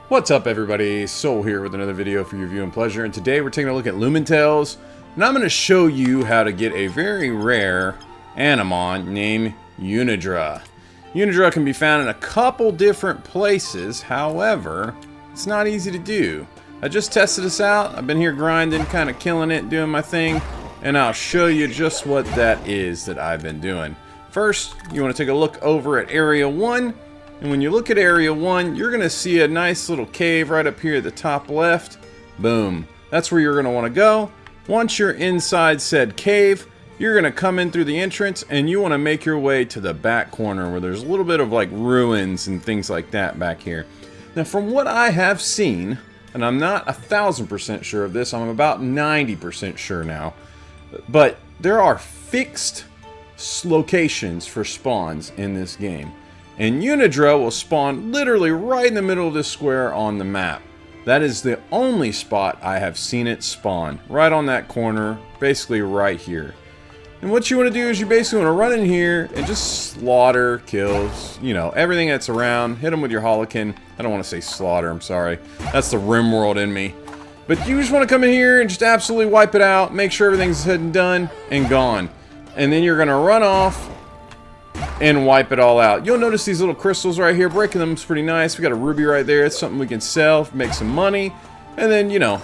What's up everybody, Soul here with another video for your viewing pleasure, and today we're taking a look at LumenTales, and I'm going to show you how to get a very rare Animon named Unidra. Unidra can be found in a couple different places, however, it's not easy to do. I just tested this out, I've been here grinding, kind of killing it, doing my thing, and I'll show you just what that is that I've been doing. First, you want to take a look over at Area 1. And when you look at Area 1, you're going to see a nice little cave right up here at the top left. Boom. That's where you're going to want to go. Once you're inside said cave, you're going to come in through the entrance and you want to make your way to the back corner where there's a little bit of like ruins and things like that back here. Now from what I have seen, and I'm not 1,000% sure of this, I'm about 90% sure now, but there are fixed locations for spawns in this game. And Unidra will spawn literally right in the middle of this square on the map. That is the only spot I have seen it spawn. Right on that corner, basically right here. And what you want to do is you basically want to run in here and just slaughter, kills, you know, everything that's around. Hit them with your holokin. I don't want to say slaughter, I'm sorry. That's the RimWorld in me. But you just want to come in here and just absolutely wipe it out. Make sure everything's said and done and gone. And then you're going to run off and wipe it all out. You'll notice these little crystals right here. Breaking them is pretty nice. We got a ruby right there. It's something we can sell, make some money, and then, you know,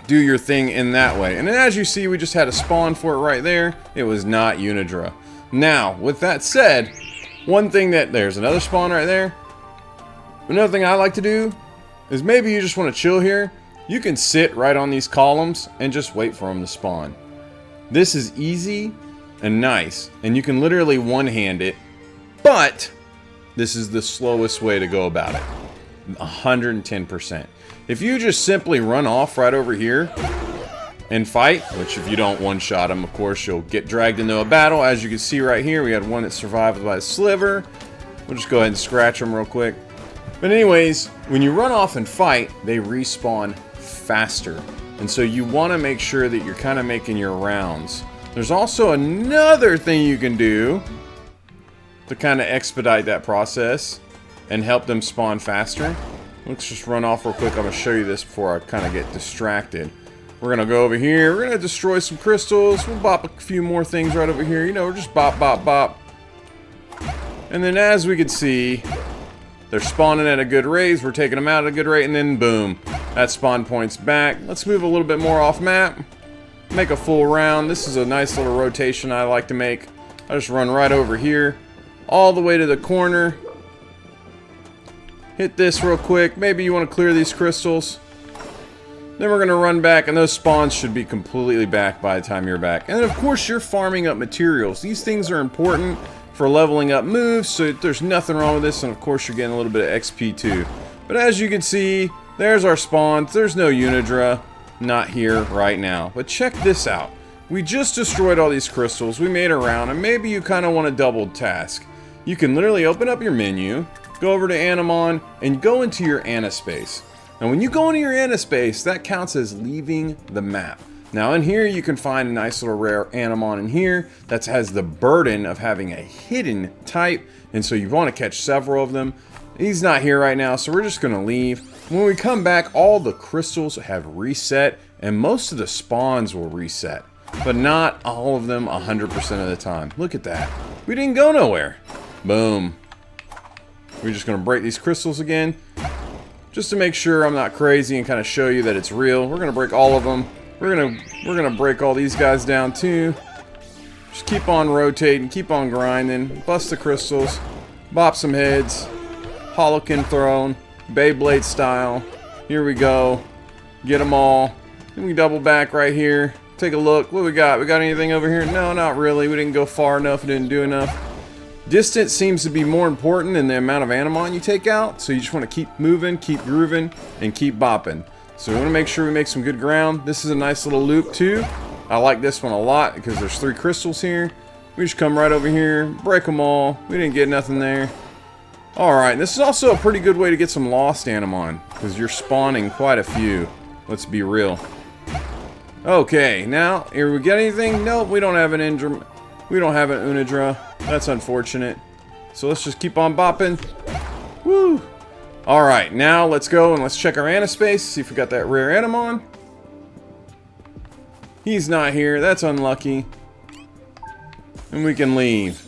do your thing in that way. And then as you see, we just had a spawn for it right there. It was not Unidra. Now, with that said, one thing that there's another spawn right there. Another thing I like to do is maybe you just want to chill here. You can sit right on these columns and just wait for them to spawn. This is easy and nice, and you can literally one-hand it, but this is the slowest way to go about it. 110%. If you just simply run off right over here and fight, which if you don't one-shot them, of course, you'll get dragged into a battle. As you can see right here, we had one that survived by a sliver. We'll just go ahead and scratch them real quick. But anyways, when you run off and fight, they respawn faster. And so you want to make sure that you're kind of making your rounds. There's also another thing you can do to kind of expedite that process and help them spawn faster. Let's just run off real quick. I'm going to show you this before I kind of get distracted. We're going to go over here. We're going to destroy some crystals. We'll bop a few more things right over here. You know, we're just bop, bop, bop. And then as we can see, they're spawning at a good rate. We're taking them out at a good rate. And then boom, that spawn point's back. Let's move a little bit more off map. Make a full round. This is a nice little rotation I like to make. I just run right over here, all the way to the corner. Hit this real quick. Maybe you want to clear these crystals. Then we're going to run back, and those spawns should be completely back by the time you're back. And then, of course, you're farming up materials. These things are important for leveling up moves, so there's nothing wrong with this. And, of course, you're getting a little bit of XP, too. But as you can see, there's our spawns. There's no Unidra. Not here right now. But check this out. We just destroyed all these crystals. We made a round, and maybe you kind of want a double task. You can literally open up your menu, go over to Animon, and go into your Anispace. Now when you go into your Anispace, that counts as leaving the map. Now in here you can find a nice little rare Animon in here that has the burden of having a hidden type, and so you want to catch several of them. He's not here right now, so we're just going to leave. When we come back, all the crystals have reset, and most of the spawns will reset. But not all of them 100% of the time. Look at that. We didn't go nowhere. Boom. We're just going to break these crystals again. Just to make sure I'm not crazy and kind of show you that it's real. We're going to break all of them. We're gonna break all these guys down too. Just keep on rotating, keep on grinding. Bust the crystals. Bop some heads. Holokin thrown, Beyblade style. Here we go. Get them all. Then we double back right here. Take a look. What we got? We got anything over here? No, not really. We didn't go far enough. Didn't do enough. Distance seems to be more important than the amount of Animon you take out. So you just want to keep moving, keep grooving, and keep bopping. So we want to make sure we make some good ground. This is a nice little loop too. I like this one a lot because there's 3 crystals here. We just come right over here, break them all. We didn't get nothing there. Alright, this is also a pretty good way to get some lost Animon, because you're spawning quite a few. Let's be real. Okay, now, here we get anything? Nope, we don't have an Unidra. That's unfortunate. So let's just keep on bopping. Woo! Alright, now let's go and let's check our Anispace, see if we got that rare Animon. He's not here, that's unlucky. And we can leave.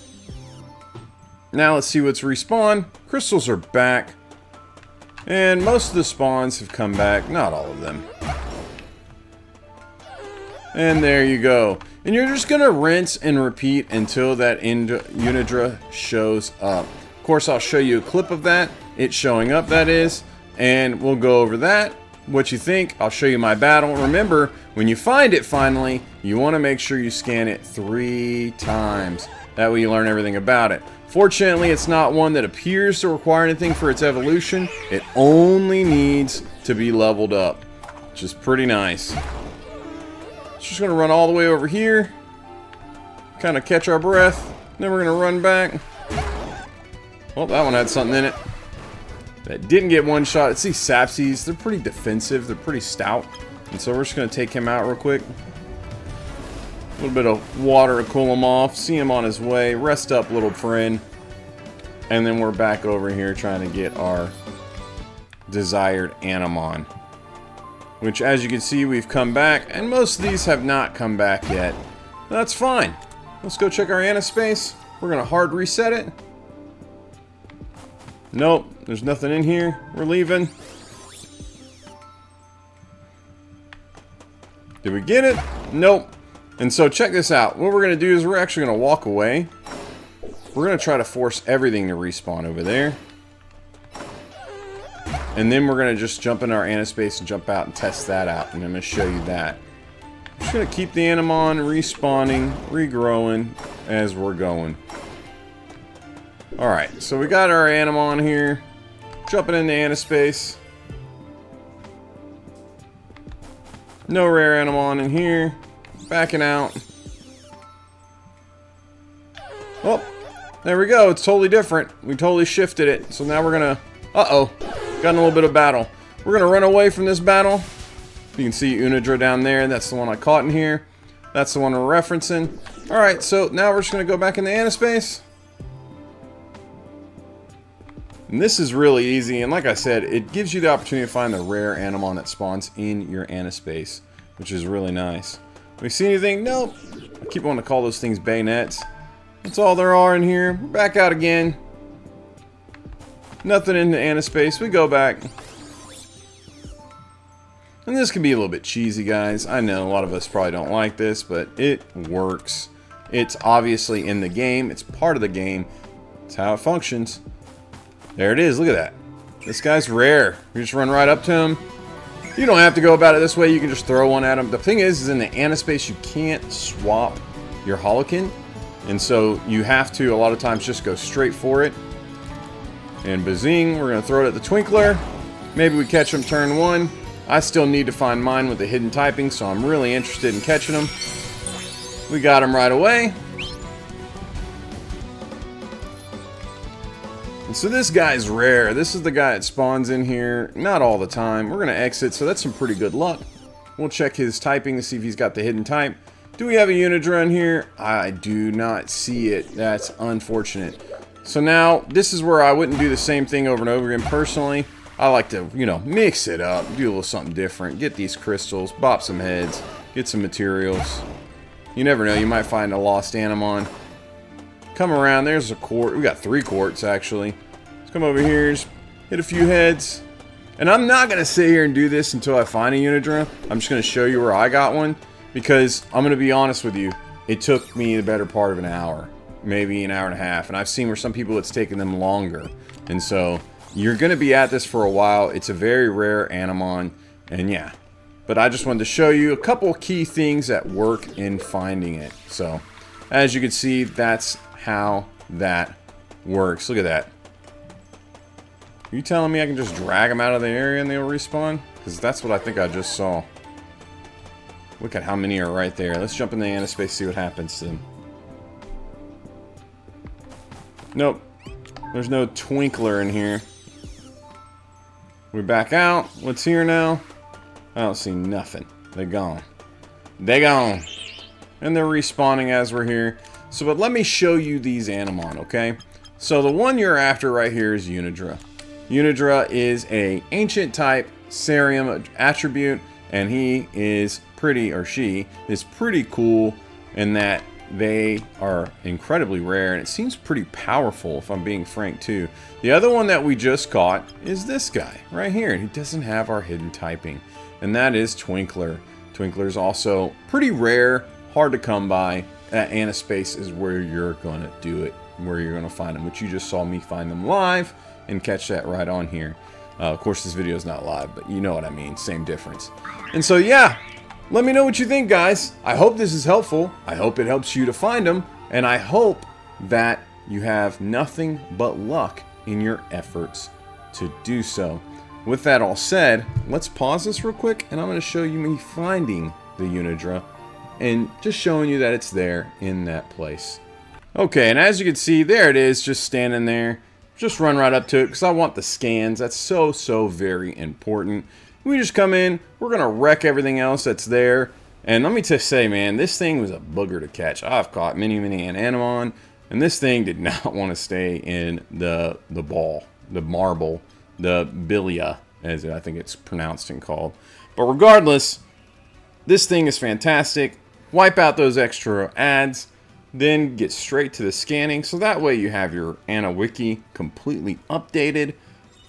Now let's see what's respawned. Crystals are back. And most of the spawns have come back, not all of them. And there you go. And you're just gonna rinse and repeat until that Unidra shows up. Of course, I'll show you a clip of that. It's showing up, that is. And we'll go over that. What you think. I'll show you my battle. Remember, when you find it finally, you want to make sure you scan it 3 times. That way you learn everything about it. Fortunately, it's not one that appears to require anything for its evolution. It only needs to be leveled up, which is pretty nice. Just going to run all the way over here, kind of catch our breath, then we're going to run back. Oh, that one had something in it. That didn't get one shot. It's these Sapsies. They're pretty defensive. They're pretty stout. And so we're just going to take him out real quick. A little bit of water to cool him off. See him on his way. Rest up, little friend. And then we're back over here trying to get our desired Animon. Which, as you can see, we've come back. And most of these have not come back yet. That's fine. Let's go check our Anispace. We're going to hard reset it. Nope, there's nothing in here. We're leaving. Did we get it? Nope. And so check this out. What we're going to do is we're actually going to walk away. We're going to try to force everything to respawn over there. And then we're going to just jump in our Anispace and jump out and test that out. And I'm going to show you that. I'm just going to keep the Animon respawning, regrowing as we're going. Alright, so we got our Animon here. Jumping into Anispace. No rare Animon in here. Backing out. Oh, there we go. It's totally different. We totally shifted it. So now we're gonna... Uh-oh. Got in a little bit of battle. We're gonna run away from this battle. You can see Unidra down there. That's the one I caught in here. That's the one we're referencing. Alright, so now we're just gonna go back in the Anispace. And this is really easy, and like I said, it gives you the opportunity to find the rare Animon that spawns in your Anispace, which is really nice. We see anything? Nope. I keep wanting to call those things bayonets. That's all there are in here. We're back out again. Nothing in the Anispace. We go back. And this can be a little bit cheesy, guys. I know a lot of us probably don't like this, but it works. It's obviously in the game. It's part of the game. It's how it functions. There it is. Look at that. This guy's rare. You just run right up to him. You don't have to go about it this way. You can just throw one at him. The thing is in the Anispace, you can't swap your Holokin. And so you have to, a lot of times, just go straight for it. And bazing, we're going to throw it at the Twinkler. Maybe we catch him turn 1. I still need to find mine with the hidden typing, so I'm really interested in catching him. We got him right away. And so this guy's rare. This is the guy that spawns in here. Not all the time. We're going to exit, so that's some pretty good luck. We'll check his typing to see if he's got the hidden type. Do we have a Unidra in here? I do not see it. That's unfortunate. So now, this is where I wouldn't do the same thing over and over again personally. I like to, you know, mix it up. Do a little something different. Get these crystals. Bop some heads. Get some materials. You never know. You might find a lost Animon. Come around. There's a quart. We got 3 quarts, actually. Let's come over here. Just hit a few heads. And I'm not going to sit here and do this until I find a Unidra. I'm just going to show you where I got one. Because I'm going to be honest with you. It took me the better part of an hour. Maybe an hour and a half. And I've seen where some people it's taken them longer. And so you're going to be at this for a while. It's a very rare Animon. And yeah. But I just wanted to show you a couple key things that work in finding it. So as you can see, that's how that works. Look at that. Are you telling me I can just drag them out of the area and they'll respawn? Because that's what I think I just saw. Look at how many are right there. Let's jump in the Anispace, see what happens to them. Nope. There's no Twinkler in here. We're back out. What's here now? I don't see nothing. They're gone. They're gone. And they're respawning as we're here. So, but let me show you these Animon, okay? So the one you're after right here is Unidra. Unidra is a ancient type Cerium attribute, and he is pretty, or she is pretty cool in that they are incredibly rare, and it seems pretty powerful, if I'm being frank too. The other one that we just caught is this guy right here, and he doesn't have our hidden typing, and that is Twinkler. Twinkler is also pretty rare, hard to come by. Anispace is where you're going to do it, where you're going to find them, which you just saw me find them live and catch that right on here. Of course, this video is not live, but you know what I mean, same difference. And so yeah, let me know what you think, guys. I hope this is helpful. I hope it helps you to find them, and I hope that you have nothing but luck in your efforts to do so. With that all said, let's pause this real quick, and I'm going to show you me finding the Unidra and just showing you that it's there in that place. Okay, and as you can see, there it is, just standing there. Just run right up to it because I want the scans. That's so very important. We just come in, we're going to wreck everything else that's there. And let me just say, man, this thing was a booger to catch. I've caught many an Animon, and this thing did not want to stay in the ball, the marble, the bilia, as I think it's pronounced and called. But regardless, this thing is fantastic. Wipe out those extra ads, then get straight to the scanning. So that way you have your Ana Wiki completely updated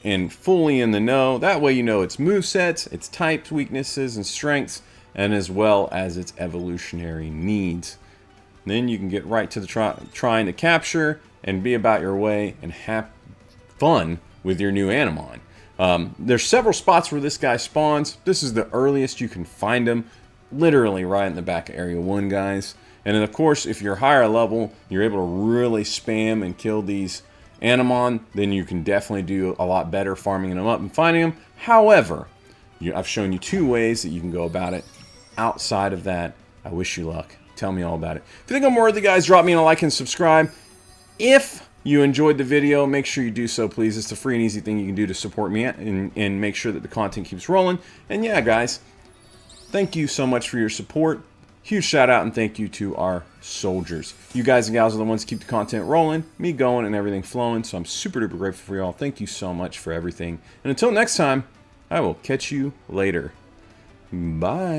and fully in the know. That way you know its movesets, its types, weaknesses, and strengths, and as well as its evolutionary needs. Then you can get right to the trying to capture and be about your way and have fun with your new Animon. There's several spots where this guy spawns. This is the earliest you can find him, literally right in the back of Area 1, guys. And then of course, if you're higher level, you're able to really spam and kill these Animon, then you can definitely do a lot better farming them up and finding them. However, I've shown you 2 ways that you can go about it. Outside of that, I wish you luck. Tell me all about it. If you think I'm worthy, guys, drop me a like and subscribe. If you enjoyed the video, make sure you do so, please. It's a free and easy thing you can do to support me and make sure that the content keeps rolling. And yeah, guys, thank you so much for your support. Huge shout out and thank you to our soldiers. You guys and gals are the ones that keep the content rolling, me going, and everything flowing. So I'm super duper grateful for y'all. Thank you so much for everything. And until next time, I will catch you later. Bye.